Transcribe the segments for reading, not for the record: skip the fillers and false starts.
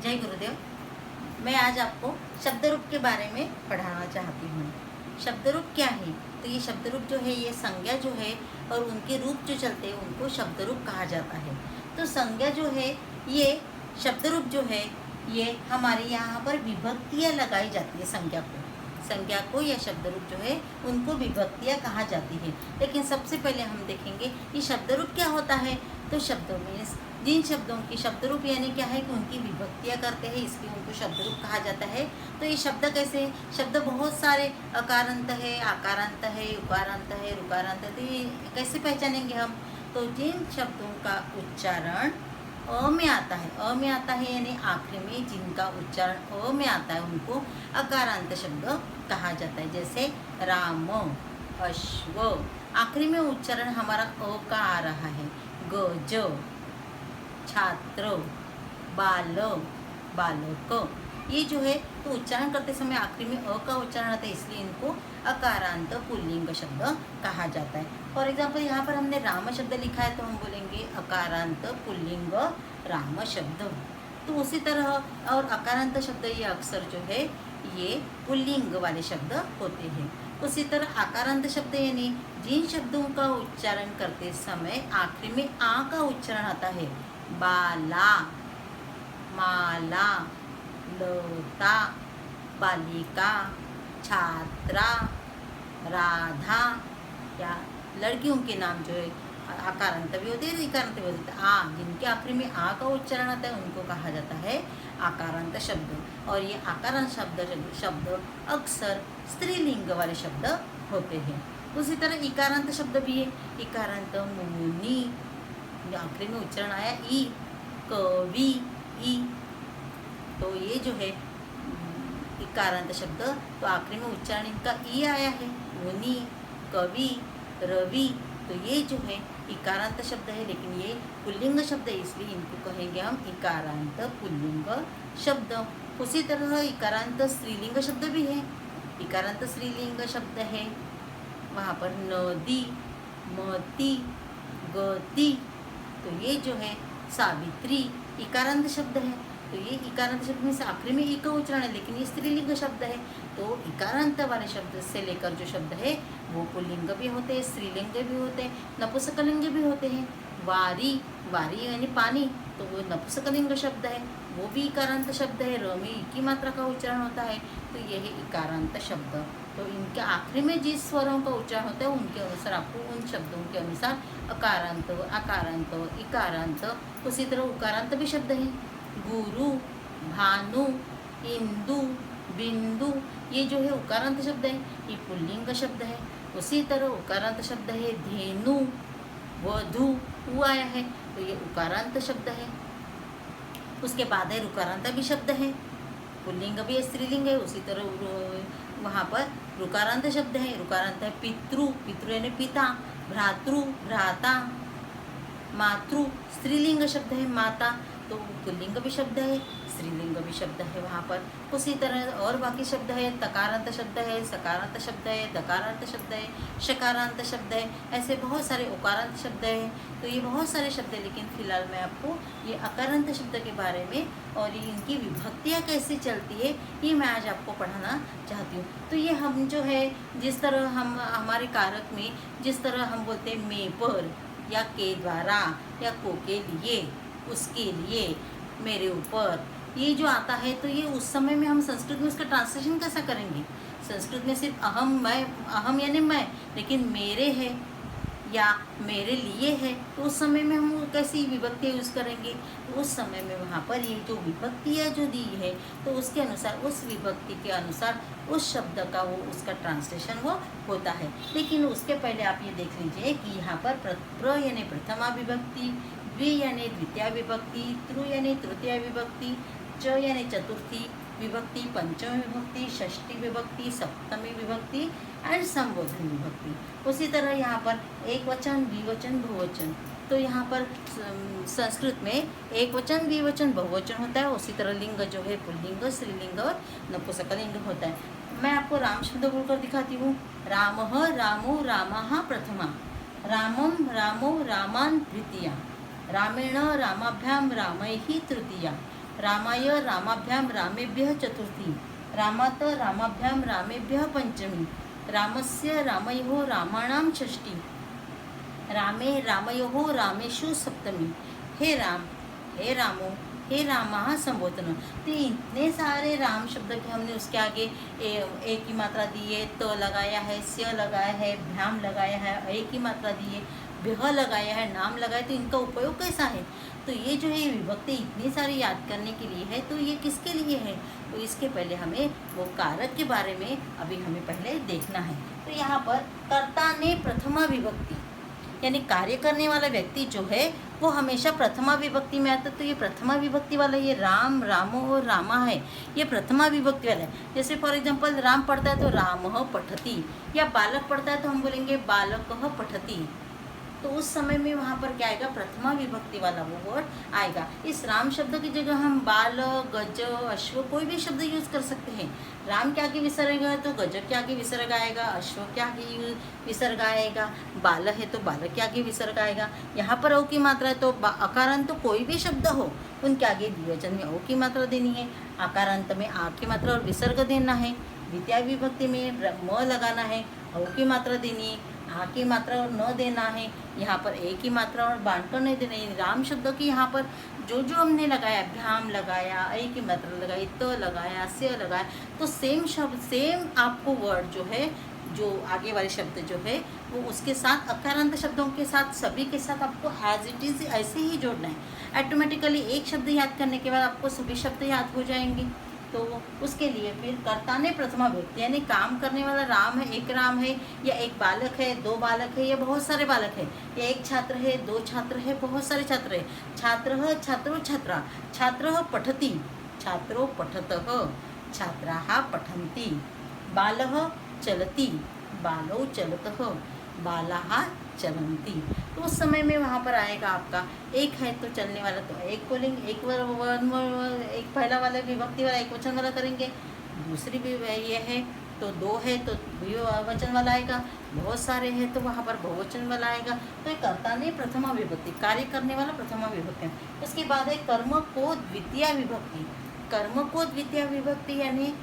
जय गुरुदेव। मैं आज आपको शब्दरूप के बारे में पढ़ाना चाहती हूँ। शब्दरूप क्या है? तो ये शब्दरूप जो है, ये संज्ञा जो है और उनके रूप जो चलते हैं उनको शब्दरूप कहा जाता है। तो संज्ञा जो है, ये शब्दरूप जो है, ये हमारे यहाँ पर विभक्तियाँ लगाई जाती है। संज्ञा को या शब्दरूप जो है उनको विभक्तियाँ कहा जाती है। लेकिन सबसे पहले हम देखेंगे ये शब्दरूप क्या होता है। तो शब्दों में जिन शब्दों की शब्दरूप यानी क्या है कि उनकी विभक्तियाँ करते हैं, इसलिए उनको शब्दरूप कहा जाता है। तो ये शब्द कैसे है? शब्द बहुत सारे अकारांत है, आकारांत है, उकारांत है, ऋकारांत है। तो ये कैसे पहचानेंगे हम? तो जिन शब्दों का उच्चारण अ में आता है, अ में आता है यानी आखिरी में जिनका उच्चारण अ में आता है उनको अकारांत शब्द कहा जाता है। जैसे राम, अश्व, आखिरी में उच्चारण हमारा अ का आ रहा है। गज, छात्र, बालक, बालक, ये जो है तो उच्चारण करते समय आखिरी में अ का उच्चारण आता है, इसलिए इनको अकारांत पुल्लिंग शब्द कहा जाता है। फॉर एग्जाम्पल यहाँ पर हमने राम शब्द लिखा है तो हम बोलेंगे अकारांत पुल्लिंग राम शब्द। तो उसी तरह और अकारांत शब्द ये अक्सर जो है ये पुल्लिंग वाले शब्द होते हैं। उसी तरह आकारांत शब्द यानी जिन शब्दों का उच्चारण करते समय आखिरी में आ का उच्चारण आता है। बाला, माला, लता, बालिका, छात्रा, राधा, या लड़कियों के नाम जो है आकारांत भी होते हैं, इकारांत भी होते हैं। आ, जिनके आखिरी में आ का उच्चारण आता है उनको कहा जाता है आकारांत शब्द। और ये आकारांत शब्द अक्सर स्त्रीलिंग वाले शब्द होते हैं। उसी तरह इकारांत शब्द भी है। इकारांत मुनि, आखिरी में उच्चारण आया ई, कवि, ई। तो ये जो है इकारांत शब्द, तो आखिरी में उच्चारण इनका ई आया है। मुनि, कवि, रवि, तो ये जो है इकारांत शब्द है, लेकिन ये पुल्लिंग शब्द है, इसलिए इनको कहेंगे हम इकारांत पुल्लिंग शब्द। उसी तरह इकारांत स्त्रीलिंग शब्द भी है। इकारांत स्त्रीलिंग शब्द है वहाँ पर नदी, मती, गति। तो ये जो है सावित्री इकारांत शब्द है। तो ये इकारांत शब्द में से आखिरी में ई का उच्चारण है, लेकिन ये स्त्रीलिंग शब्द है। तो इकारांत वाले शब्द से लेकर जो शब्द है वो पुल्लिंग भी होते हैं, स्त्रीलिंग भी होते हैं, नपुंसकलिंग भी होते हैं। वारी, वारी यानी पानी, तो वो नपुंसकलिंग शब्द है, वो भी इकारांत शब्द है। र में ई की मात्रा का उच्चारण होता है, तो ये है इकारांत शब्द। तो इनके आखिरी में जिस स्वरों का उच्चारण होता है उनके अनुसार आपको उन शब्दों के अनुसार अकारांत, आकारांत, इकारांत, उसी तरह उकारांत भी शब्द है। गुरु, भानु, इंदु, बिंदु, ये जो है उकारांत शब्द है, ये पुल्लिंग शब्द है। उसी तरह उकारांत शब्द है धेनु, वधु, उ आया है, तो ये उकारांत शब्द है। उसके बाद है ऋकारांत भी शब्द है, पुल्लिंग भी है, स्त्रीलिंग है। उसी तरह वहाँ पर ऋकारांत शब्द है। ऋकारांत है पितृ, पितृ यानी पिता, भ्रातृ, भ्राता, मातृ, स्त्रीलिंग शब्द है माता, तो पुल्लिंग भी शब्द है, स्त्रीलिंग भी शब्द है वहाँ पर। उसी तरह और बाकी शब्द है, तकारांत शब्द है, सकारांत शब्द है, दकारांत शब्द है, शकारांत शब्द है, ऐसे बहुत सारे उकारांत शब्द है। तो ये बहुत सारे शब्द है, लेकिन फिलहाल मैं आपको ये अकारांत शब्द के बारे में और ये इनकी विभक्तियाँ कैसे चलती है ये मैं आज आपको पढ़ाना चाहती हूँ। तो ये हम जो है जिस तरह हम हमारे कारक में जिस तरह हम बोलते हैं मे पर, या के द्वारा, या को के लिए, उसके लिए, मेरे ऊपर, ये जो आता है तो ये उस समय में हम संस्कृत में उसका ट्रांसलेशन कैसा करेंगे? संस्कृत में सिर्फ अहम, मैं, अहम यानी मैं, लेकिन मेरे है या मेरे लिए है, तो उस समय में हम कैसी विभक्ति यूज़ करेंगे? तो उस समय में वहाँ पर ये जो विभक्तियाँ जो दी है तो उसके अनुसार, उस विभक्ति के अनुसार उस शब्द का वो उसका ट्रांसलेशन वो होता है। लेकिन उसके पहले आप ये देख लीजिए कि यहाँ पर प्र यानी प्रथमा विभक्ति, द्वि यानी द्वितीय विभक्ति, तृ यानी तृतीय विभक्ति, च यानी चतुर्थी विभक्ति, पंचमी विभक्ति, षष्ठी विभक्ति, सप्तमी विभक्ति एंड संबोधन विभक्ति। उसी तरह यहाँ पर एक वचन, द्विवचन, बहुवचन। तो यहाँ पर संस्कृत में एक वचन, द्विवचन, बहुवचन होता है। उसी तरह लिंग जो है पुल्लिंग, स्त्रीलिंग और नपुंसकलिंग होता है। मैं आपको राम शब्द बोलकर दिखाती हूँ। रामः, रामो, रामः प्रथमा, रामम, रामो, रामान द्वितीया, रामेण, रामाभ्याम, रामैः तृतीया, रामाय रामाभ्याम रामेभ्यः चतुर्थी, रामात रामाभ्याम रामेभ्यः पंचमी, रामस्य रामयोः रामाणां षष्ठी, रामे रामयोः रामेषु सप्तमी। हे राम, हे रामो, हे रामा संबोधन। तो इतने सारे राम शब्द के हमने उसके आगे ए की मात्रा दी है, त लगाया है, स्य लगाया है, भ्याम लगाया है, ए की मात्रा दी है, भ्यह लगाया है, नाम लगाया। तो इनका उपयोग कैसा है? तो ये जो है विभक्ति इतनी सारी याद करने के लिए है। तो ये किसके लिए है? तो इसके पहले हमें वो कारक के बारे में अभी हमें पहले देखना है। तो यहाँ पर कर्ता ने प्रथमा विभक्ति, यानी कार्य करने वाला व्यक्ति जो है वो हमेशा प्रथमा विभक्ति में आता है। तो ये प्रथमा विभक्ति वाला, ये राम, रामो और रामा है, ये प्रथमा विभक्ति वाला है। जैसे फॉर एग्जांपल राम पढ़ता है तो रामः पठति, या बालक पढ़ता है तो हम बोलेंगे बालकः पठति। तो उस समय में वहाँ पर क्या आएगा? प्रथमा विभक्ति वाला वो वर्ड आएगा। इस राम शब्द की जगह हम बाल, गज, अश्व कोई भी शब्द यूज़ कर सकते हैं। राम के आगे विसर्ग है तो गज के आगे विसर्ग आएगा, अश्व के आगे विसर्ग आएगा, बाल है तो बालक के आगे विसर्ग आएगा। यहाँ पर औ की मात्रा है तो अकारांत तो कोई भी शब्द हो उनके आगे द्विवचन में औ की मात्रा देनी है, आकारांत में आ की मात्रा और विसर्ग देना है, द्वितीय विभक्ति में म लगाना है, औ की मात्रा देनी है, आ की मात्रा और न देना है, यहाँ पर ए की मात्रा और बांटकर नहीं देना है। राम शब्द की यहाँ पर जो जो हमने लगाया, भ्याम लगाया, ए की मात्रा लगाई, त लगाया, से लगाया, तो सेम शब्द, सेम आपको वर्ड जो है, जो आगे वाले शब्द जो है वो उसके साथ अकारांत शब्दों के साथ सभी के साथ आपको एज इट इज़ ऐसे ही जोड़ना है। ऑटोमेटिकली एक शब्द याद करने के बाद आपको सभी शब्द याद हो जाएंगे। तो उसके लिए फिर कर्ता ने प्रथमा विभक्ति, यानी काम करने वाला राम है, एक राम है, या एक बालक है, दो बालक है, या बहुत सारे बालक है, या एक छात्र है, दो छात्र है, बहुत सारे छात्र है। छात्रः, छात्रो, छात्रा, छात्रः पठति, छात्रो पठतः, छात्राः पठन्ति, बालः चलति, बालौ चलतः, बालाः चलन्ति। तो उस समय में वहाँ पर आएगा आपका एक है तो चलने वाला तो एक बोलेंगे, एक पहला वाला विभक्ति वाला एक वचन वाला करेंगे, दूसरी भी ये है तो दो है तो द्विवचन वाला आएगा, बहुत सारे हैं तो वहाँ पर बहुवचन वाला आएगा। तो एक कर्ता ने प्रथमा विभक्ति, कार्य करने वाला प्रथमा विभक्ति। उसके बाद है कर्म को द्वितीय विभक्ति। कर्म को द्वितीय विभक्ति यानी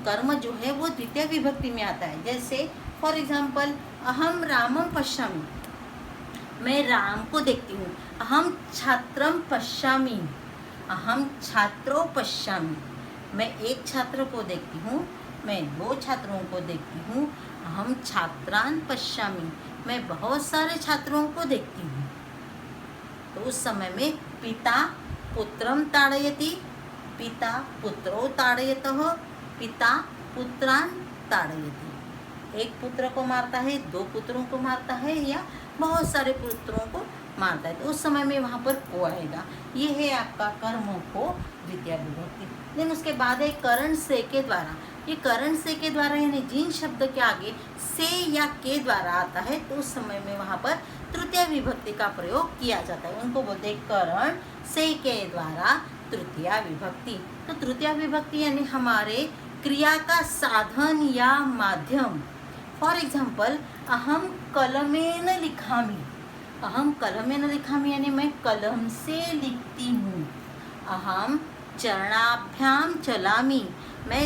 कर्म जो है वो द्वितीय विभक्ति में आता है। जैसे फॉर एग्जाम्पल अहम रामम पश्यामि, मैं राम को देखती हूँ। अहम छात्रम पश्यामि, अहम छात्रो पश्यामि, मैं एक छात्र को देखती हूँ, मैं दो छात्रों को देखती हूँ। अहम छात्रान पश्यामि, मैं बहुत सारे छात्रों को देखती हूँ। तो उस समय में पिता पुत्रम ताड़यति, पिता पुत्रो ताड़यतः, पिता पुत्रान ताड़यति। एक पुत्र को मारता है, दो पुत्रों को मारता है, या बहुत सारे पुत्रों को मारता है। तो उस समय में वहाँ पर को आएगा। ये है आपका कर्मों को द्वितीय विभक्ति। देन उसके बाद है करण से के द्वारा। ये करण से के द्वारा यानी जिन शब्द के आगे से या के द्वारा आता है तो उस समय में वहाँ पर तृतीय विभक्ति का प्रयोग किया जाता है। उनको बोलते हैं करण से के द्वारा तृतीय विभक्ति। तो तृतीय विभक्ति यानी हमारे क्रिया का साधन या माध्यम। फॉर एग्जाम्पल अहम कलमेन लिखामि, अहम कलमेन लिखामि यानी मैं कलम से लिखती हूँ। अहम चरणाभ्याम चलामि, मैं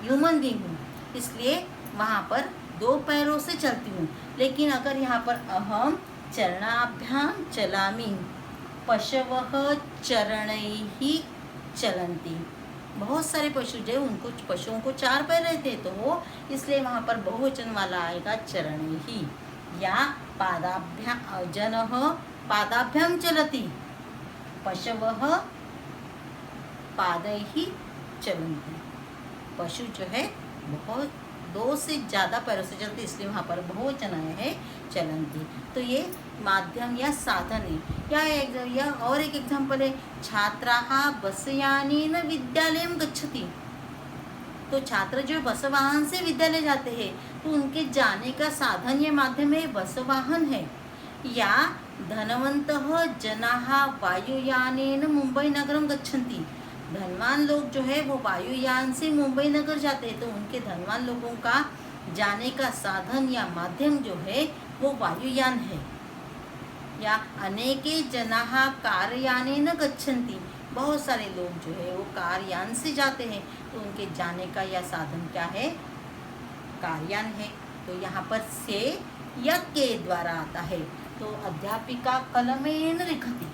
ह्यूमन बीइंग हूँ, इसलिए वहाँ पर दो पैरों से चलती हूँ। लेकिन अगर यहाँ पर अहम चरणाभ्याम चलामि, पशवः चरणैः चलन्ति, बहुत सारे पशु जो उनको पशुओं को चार पैर रहते तो वो इसलिए वहाँ पर बहुवचन वाला आएगा चरणैः। या पादाभ्याम, जनः पादाभ्याम चलति, पशवः पादैः चलन्ति। पशु जो है बहुत दो से ज़्यादा पैरों से चलती, इसलिए वहाँ पर बहुवचन आया है चलन्ति। तो ये माध्यम या साधन है। या और एक एग्जाम्पल है छात्राः बसयानेन विद्यालयं गच्छति। तो छात्र जो बस वाहन से विद्यालय जाते हैं तो उनके जाने का साधन या माध्यम है बस वाहन है। या धनवन्तः जनाः वायुयानेन मुंबई नगरं गच्छन्ति। धनवान लोग जो है वो वायुयान से मुंबई नगर जाते हैं तो उनके धनवान लोगों का जाने का साधन या माध्यम जो है वो वायुयान है। या अनेके जनाः कार्यानेन गच्छन्ति, बहुत सारे लोग जो है वो कारयान से जाते हैं, तो उनके जाने का यह साधन क्या है, कारयान है। तो यहाँ पर से या के द्वारा आता है, तो अध्यापिका कलमेन लिखती,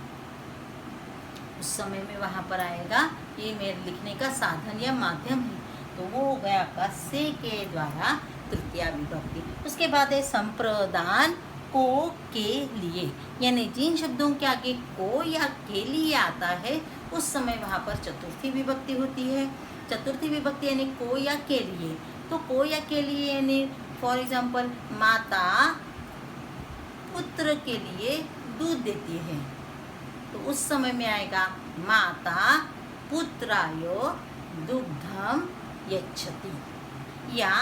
उस समय में वहाँ पर आएगा ये मेरे लिखने का साधन या माध्यम है, तो वो हो गया आपका से के द्वारा तृतीया विभक्ति। उसके बाद है संप्रदान को के लिए, यानी जिन शब्दों के आगे को या के लिए आता है उस समय वहाँ पर चतुर्थी विभक्ति होती है। चतुर्थी विभक्ति यानी को या के लिए, तो को या के लिए यानी फॉर एग्जाम्पल माता पुत्र के लिए दूध देती है, तो उस समय में आएगा माता पुत्राय दुग्धम यच्छति, या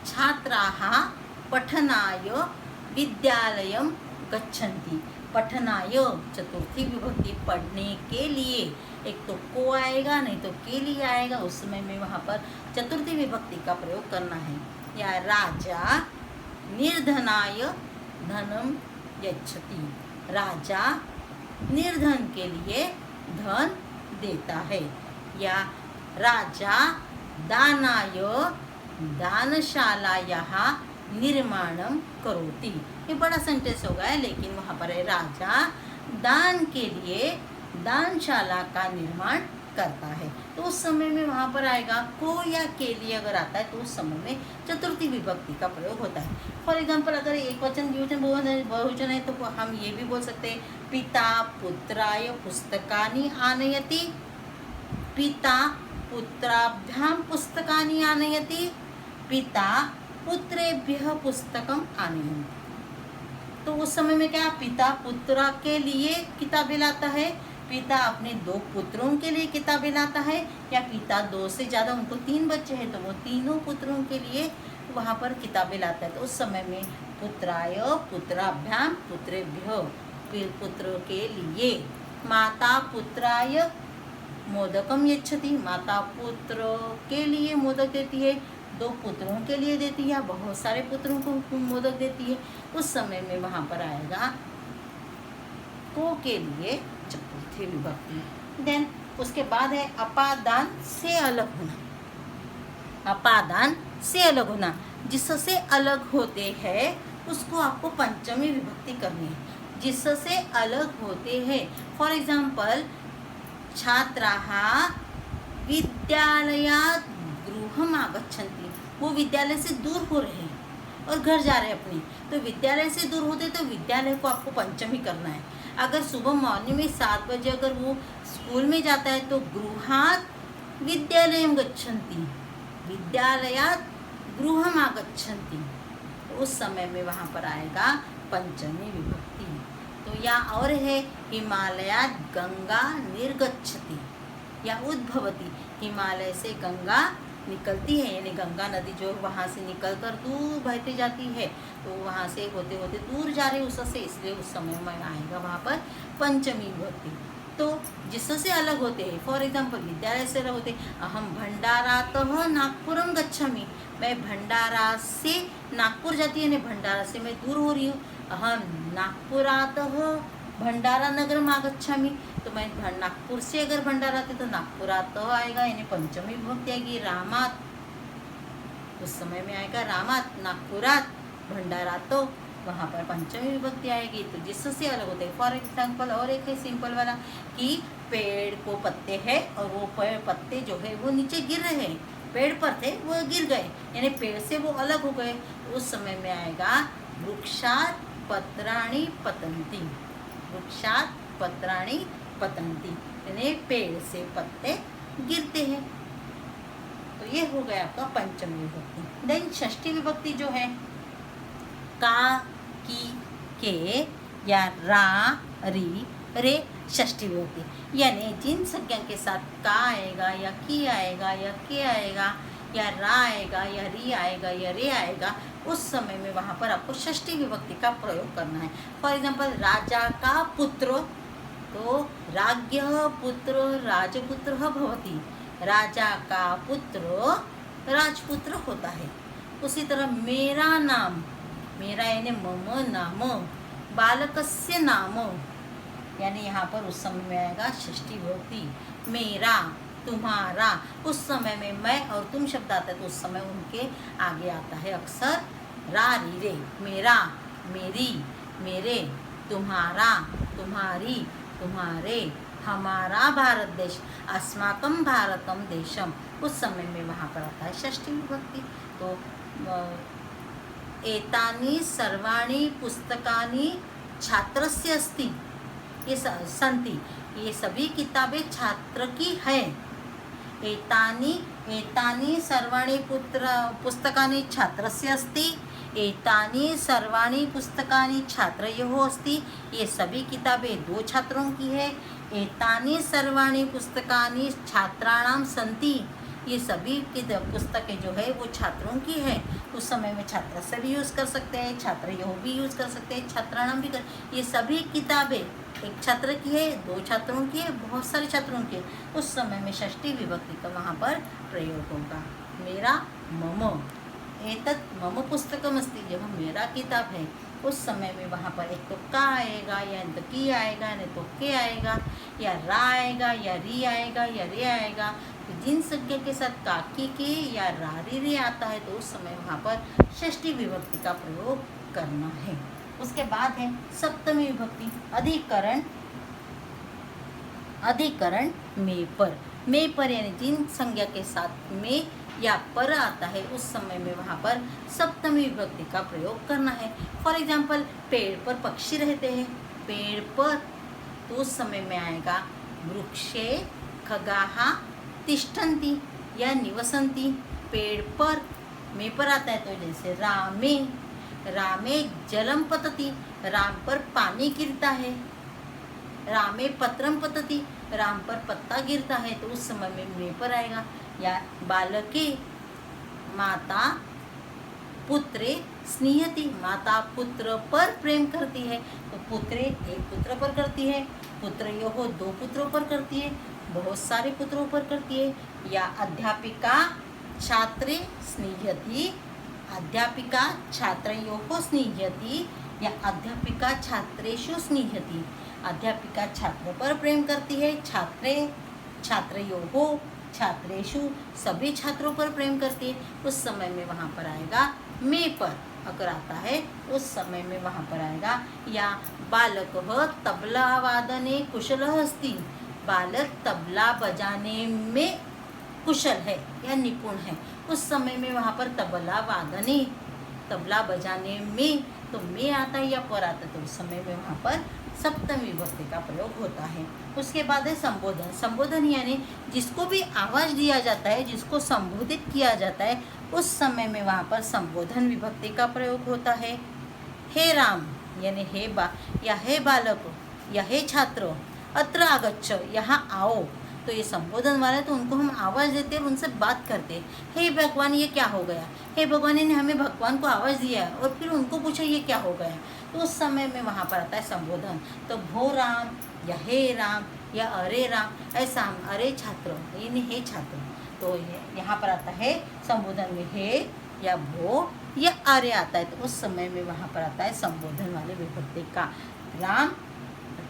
छात्राः पठनाय विद्यालयं गच्छन्ति। पठनाय चतुर्थी विभक्ति, पढ़ने के लिए, एक तो को आएगा नहीं तो के लिए आएगा, उस समय में वहाँ पर चतुर्थी विभक्ति का प्रयोग करना है। या राजा निर्धनाय धनम यच्छति, राजा निर्धन के लिए धन देता है। या राजा दानाय दानशालायाः निर्माणं करोति, ये बड़ा सेंटेंस हो गया, लेकिन वहाँ पर है राजा दान के लिए दानशाला का निर्माण करता है, तो उस समय में वहाँ पर आएगा को या के लिए अगर आता है तो उस समय में चतुर्थी विभक्ति का प्रयोग होता है। फॉर एग्जाम्पल अगर एक वचन द्विवचन बहुवचन है तो हम ये भी बोल सकते हैं पिता पुत्राय पुस्तकानि आनयति, पिता पुत्राभ्याम पुस्तकानि आनयति, पिता पुत्रेभ्यः पुस्तकम आनयति। तो उस समय में क्या, पिता पुत्र के लिए किताबें लाता है, पिता अपने 2 पुत्रों के लिए किताबें लाता है, या पिता 2 से ज़्यादा, उनको 3 बच्चे हैं तो वो तीनों पुत्रों के लिए वहाँ पर किताबें लाता है, तो उस समय में पुत्राय पुत्राभ्याम पुत्रेभ्यो, पुत्र के लिए। माता पुत्राय मोदकम यच्छति, माता पुत्र के लिए मोदक देती है, 2 पुत्रों के लिए देती है, बहुत सारे पुत्रों को मोदक देती है, उस समय में वहाँ पर आएगा को के लिए चतुर्थी विभक्ति। देन उसके बाद है अपादान से अलग होना। अपादान से अलग होना, जिससे अलग होते हैं उसको आपको पंचमी विभक्ति करनी है, जिससे अलग होते हैं। फॉर एग्जाम्पल छात्राः विद्यालयात् गृहम् आगच्छन्ति, वो विद्यालय से दूर हो रहे हैं और घर जा रहे हैं अपने, तो विद्यालय से दूर होते तो विद्यालय को आपको पंचमी करना है। अगर सुबह मॉर्निंग में 7 बजे अगर वो स्कूल में जाता है तो गृहात् विद्यालयं गच्छन्ति, विद्यालयात् गृहम् आगच्छन्ति, तो उस समय में वहाँ पर आएगा पंचमी विभक्ति। तो या और है हिमालयात् गंगा निर्गच्छति या उद्भवती, हिमालय से गंगा निकलती है, यानी गंगा नदी जो वहाँ से निकलकर दूर बहती जाती है, तो वहाँ से होते होते दूर जा रही उससे, इसलिए उस समय में आएगा वहाँ पर पंचमी विभक्ति। तो जिससे अलग होते हैं, फॉर एग्जाम्पल विद्यालय से अलग होते, अहम भंडारातः नागपुरम गच्छामि, मैं भंडारा से नागपुर जाती है, यानी भंडारा से मैं दूर हो रही हूँ। अहम नागपुरातः भंडारा नगरम आगच्छामि, तो मैं नागपुर से अगर भंडारा आते तो नागपुरातः आएगा, यानी पंचमी विभक्ति आएगी। रामात, उस समय में आएगा रामात, नागपुरात, भंडारा तो वहाँ पर पंचमी विभक्ति आएगी। तो जिससे अलग होते हैं, फॉर एग्जाम्पल और एक है सिंपल वाला कि पेड़ को पत्ते हैं और वो पत्ते जो है वो नीचे गिर रहे हैं, पेड़ पर थे वो गिर गए, यानी पेड़ से वो अलग हो गए, उस समय में आएगा वृक्षात् पत्राणि पतन्ति, वृक्षात् पत्राणि पतन्ति, यानी पेड़ से पत्ते गिरते हैं। तो ये हो गया आपका पंचमी विभक्ति। देन षष्ठी विभक्ति जो है का, की, के या रा, री, रे, षष्ठी विभक्ति, यानी जिन संज्ञा के साथ का आएगा या की आएगा या के आएगा या रा आएगा या री आएगा या रे आएगा, उस समय में वहाँ पर आपको षष्ठी विभक्ति का प्रयोग करना है। फॉर एग्जाम्पल राजा का पुत्र, तो राज्ञः पुत्र राजपुत्रः भवति, राजा का पुत्र राजपुत्र होता है। उसी तरह मेरा नाम, मेरा यानी मम नाम, बालकस्य नाम, यानी यहाँ पर उस समय में आएगा षष्ठी विभक्ति। मेरा, तुम्हारा, उस समय में मैं और तुम शब्द आता है तो उस समय उनके आगे आता है अक्सर रा री रे। मेरा, मेरी, मेरे, तुम्हारा, तुम्हारी, तुम्हारे, हमारा भारत देश, अस्माकं भारतम देशम, उस समय में वहाँ पर आता है षष्ठी विभक्ति। तो एतानि सर्वाणि पुस्तकानि छात्रस्य अस्ति, ये सन्ति, ये सभी किताबें छात्र की है। एतानि सर्वाणि पुस्तकानि छात्रस्य अस्ति, एतानि सर्वाणि पुस्तकानि छात्रयोः अस्ति, ये सभी किताबें दो छात्रों की है। एतानि सर्वाणि पुस्तकानि छात्राणां सन्ति, ये सभी पुस्तकें जो है वो छात्रों की है। उस समय में छात्र से भी यूज़ कर सकते हैं, छात्रयोः भी यूज़ कर सकते हैं, छात्राणां भी ये सभी किताबें एक छात्र की है, दो छात्रों की है, बहुत सारे छात्रों की है। उस समय में षष्ठी विभक्ति का वहाँ पर प्रयोग होगा। मेरा, मम, एतत् मम पुस्तकमस्ति, जब मेरा किताब है उस समय में वहाँ पर एक तो का आएगा, या तो की आएगा, नहीं तो के आएगा, या रा आएगा, या री आएगा, या रे आएगा। तो जिन संज्ञा के साथ काकी के या रा रे आता है तो उस समय वहाँ पर षष्ठी विभक्ति का प्रयोग करना है। उसके बाद है सप्तमी विभक्ति, अधिकरण। अधिकरण में पर यानी जिन संज्ञा के साथ में या पर आता है उस समय में वहाँ पर सप्तमी विभक्ति का प्रयोग करना है। फॉर एग्जाम्पल, पेड़ पर पक्षी रहते हैं, पेड़ पर, तो उस समय में आएगा वृक्षे खगाहा तिष्ठन्ति या निवसन्ति। पेड़ पर, में पर आता है तो जैसे रामे, रामे जलम पतति, राम पर पानी गिरता है। रामे पत्रम पतति, राम पर पत्ता गिरता है तो उस समय में पर आएगा। या बालके माता पुत्रे स्नेहति, माता पुत्र पर प्रेम करती है तो पुत्रे एक पुत्र पर करती है, पुत्रयोः दो पुत्रों पर करती है, बहुत सारे पुत्रों पर करती है। या अध्यापिका छात्रे स्नेहति, अध्यापिका छात्रयोः स्नेहति, या अध्यापिका छात्रेषु स्नेहति, अध्यापिका छात्र पर प्रेम करती है, छात्रे छात्रयोः छात्रेषु सभी छात्रों पर प्रेम करती है। उस समय में वहाँ पर आएगा में पर, अगर आता है उस समय में वहाँ पर आएगा। या बालकः तबला वादने कुशलः अस्ति, बालक तबला बजाने में कुशल है या निपुण है, उस समय में वहाँ पर तबला वादने, तबला बजाने में, तो में आता है या पर आता है तो उस समय में वहाँ पर सप्तमी विभक्ति का प्रयोग होता है। उसके बाद है संबोधन। संबोधन यानी जिसको भी आवाज़ दिया जाता है, जिसको संबोधित किया जाता है, उस समय में वहाँ पर संबोधन विभक्ति का प्रयोग होता है। हे राम यानी हे या हे बालक या हे छात्र, अत्र आगच्छ यहाँ आओ, तो ये संबोधन वाला है तो उनको हम आवाज़ देते हैं, उनसे बात करते हैं। हे भगवान ये क्या हो गया, हे भगवान ने हमें भगवान को आवाज़ दिया है और फिर उनको पूछा ये क्या हो गया, तो उस समय में वहाँ पर आता है संबोधन। तो भो राम या हे राम या अरे राम, ऐसा हम अरे छात्र यानी हे छात्र, तो यहाँ पर आता है संबोधन में हे या भो या अरे आता है, तो उस समय में वहाँ पर आता है संबोधन वाले विभक्ति का। राम,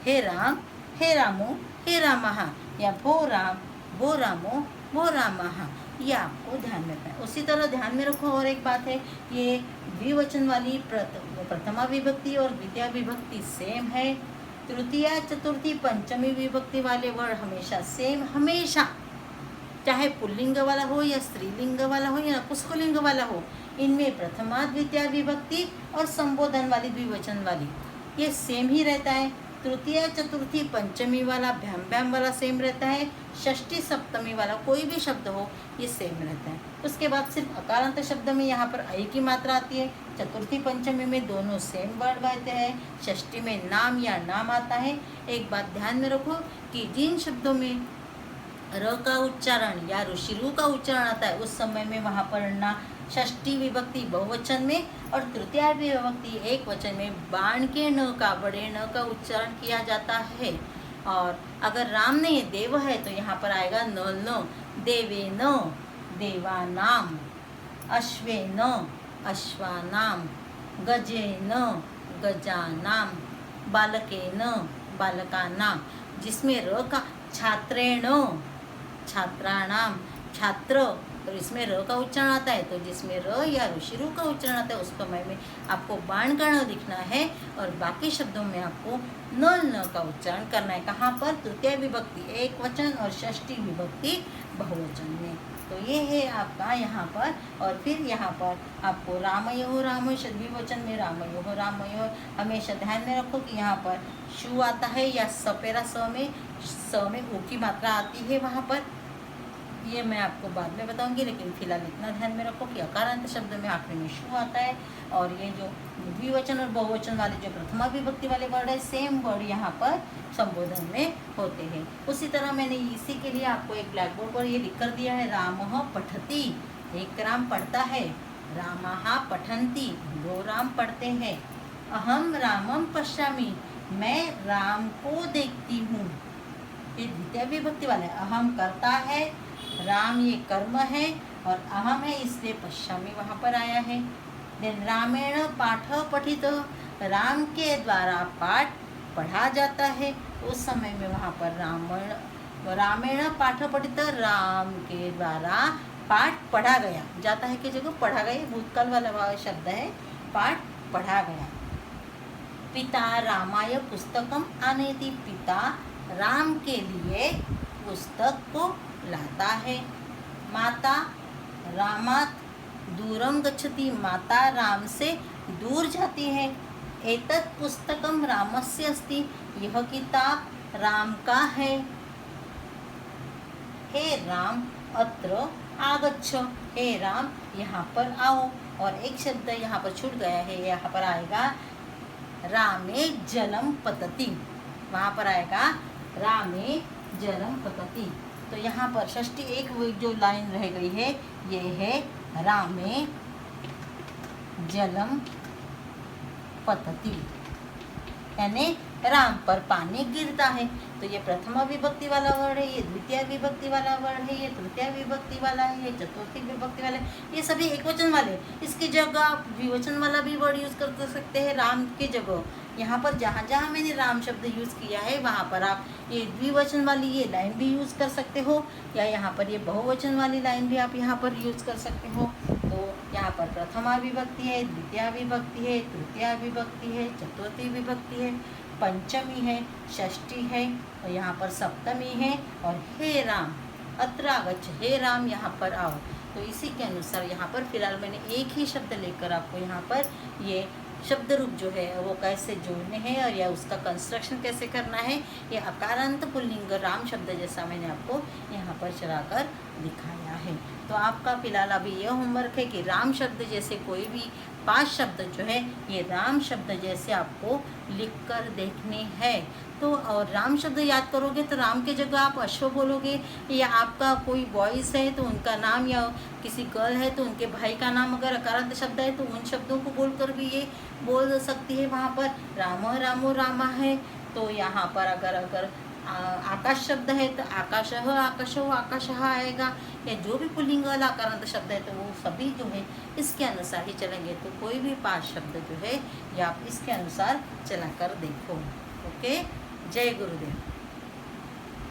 हे राम, हे रामो, हे रामः, या भो राम, भो रामो, भो रामः, ये आपको ध्यान में रखना है। उसी तरह ध्यान में रखो और एक बात है, ये द्विवचन वाली प्रथमा विभक्ति और द्वितीय विभक्ति सेम है। तृतीया चतुर्थी पंचमी विभक्ति वाले वर्ड हमेशा सेम, हमेशा, चाहे पुल्लिंग वाला हो या स्त्रीलिंग वाला हो या नपुंसकलिंग वाला हो, इनमें प्रथमा द्वितीय विभक्ति और संबोधन वाली द्विवचन वाली ये सेम ही रहता है। तृतीय चतुर्थी पंचमी वाला भ्याम भ्याम वाला सेम रहता है, षष्ठी सप्तमी वाला कोई भी शब्द हो ये सेम रहता है। उसके बाद सिर्फ अकारांत शब्द में यहाँ पर आई की मात्रा आती है। चतुर्थी पंचमी में दोनों सेम वर्ड बनते हैं, षष्ठी में नाम या नाम आता है। एक बात ध्यान में रखो कि जिन शब्दों में र का उच्चारण या ऋषि का उच्चारण आता है उस समय में वहाँ पर ना षष्ठी विभक्ति बहुवचन में और तृतीय विभक्ति एक वचन में बाण के न का, बड़े न का उच्चारण किया जाता है। और अगर राम नहीं देव है तो यहाँ पर आएगा न, देवे न, देवानाम, अश्वे न, अश्वानाम, गजे न, गजानाम, बालकेन, बालकानां, जिसमें र का छात्रेण, छात्राणाम, छात्र, और इसमें र का उच्चारण आता है, तो जिसमें र या ऋषिरु का उच्चारण आता है उस समय में आपको बाण कर्ण लिखना है और बाकी शब्दों में आपको न का उच्चारण करना है। कहाँ पर? तृतीय विभक्ति एक वचन और षष्ठी विभक्ति बहुवचन में। तो ये है आपका यहाँ पर। और फिर यहाँ पर आपको रामयोः, रामयोः द्विवचन में रामयोः, रामयोः हमेशा ध्यान में रखो कि यहाँ पर शु आता है या सपेरा स में ऊ की मात्रा आती है वहाँ पर, ये मैं आपको बाद में बताऊंगी, लेकिन फिलहाल इतना ध्यान में रखो कि अकारांत शब्द में आखिरी में शु आता है। और ये जो द्विवचन और बहुवचन वाले जो प्रथमा विभक्ति वाले वर्ड है, सेम वर्ड यहाँ पर संबोधन में होते हैं। उसी तरह मैंने इसी के लिए आपको एक ब्लैक बोर्ड पर ये लिख कर दिया है, रामः पठति, एक राम पढ़ता है, रामाः पठन्ति, दो राम पढ़ते हैं, अहम रामम पश्यामि, मैं राम को देखती हूँ, ये द्वितीय विभक्ति वाला है। अहम करता है, राम ये कर्म है और अहम है इसलिए पश्यामि वहाँ पर आया है। देन रामेण पाठ पठित, राम के द्वारा पाठ पढ़ा जाता है, उस समय में वहाँ पर रामेण पाठ पठित, राम के द्वारा पाठ पढ़ा गया, जाता है की जगह पढ़ा गया, भूतकाल वाला शब्द है, पाठ पढ़ा गया। पिता रामाय पुस्तकम आनेति, पिता राम के लिए पुस्तक को लाता है। माता रामात् दूरम गच्छति, माता राम से दूर जाती है। एतत् पुस्तकम रामस्य अस्ति, यह किताब राम का है। हे राम अत्र आगच्छ, हे राम यहाँ पर आओ। और एक शब्द यहाँ पर छूट गया है, यहाँ पर आएगा रामे जलम पतति, वहाँ पर आएगा रामे जलम पतति। तो यहाँ पर षष्ठी एक जो लाइन रह गई है ये है रामे जलम पतति, यानी राम पर पानी गिरता है। तो ये प्रथमा विभक्ति वाला वर्ड है, ये द्वितीय विभक्ति वाला वर्ड है, ये तृतीय विभक्ति वाला है, ये चतुर्थी विभक्ति वाला है, ये सभी एक वचन वाले। इसकी जगह आप द्विवचन वाला भी वर्ड यूज़ कर सकते हैं राम की जगह। यहाँ पर जहाँ जहाँ मैंने राम शब्द यूज़ किया है वहाँ पर आप ये द्विवचन वाली ये लाइन भी यूज़ कर सकते हो, या यहाँ पर ये बहुवचन वाली लाइन भी आप यहाँ पर यूज़ कर सकते हो। तो यहाँ पर प्रथमा विभक्ति है, द्वितीय विभक्ति है, तृतीय विभक्ति है, चतुर्थी विभक्ति है, पंचमी है, षष्ठी है, और यहाँ पर सप्तमी है, और हे राम अत्र आगच्छ, हे राम यहाँ पर आओ। तो इसी के अनुसार यहाँ पर फिलहाल मैंने एक ही शब्द लेकर आपको यहाँ पर ये शब्द रूप जो है वो कैसे जोड़ने हैं और या उसका कंस्ट्रक्शन कैसे करना है, ये अकारांत पुल्लिंग राम शब्द जैसा मैंने आपको यहाँ पर चलाकर दिखाया है। तो आपका फिलहाल अभी यह होमवर्क है कि राम शब्द जैसे कोई भी 5 शब्द जो है ये राम शब्द जैसे आपको लिखकर देखने हैं। तो और राम शब्द याद करोगे तो राम के जगह आप अश्व बोलोगे, या आपका कोई बॉयज़ है तो उनका नाम, या किसी गर्ल है तो उनके भाई का नाम अगर अकारांत शब्द है तो उन शब्दों को बोलकर भी ये बोल सकती है। वहाँ पर राम रामो रामा है तो यहाँ पर अगर आकाश शब्द है तो आकाशः आकाशो आकाशः आएगा, या जो भी पुल्लिंग वाला अकारांत शब्द है तो वो सभी जो है इसके अनुसार ही चलेंगे। तो कोई भी 5 शब्द जो है ये आप इसके अनुसार चलाकर देखो। ओके, जय गुरुदेव।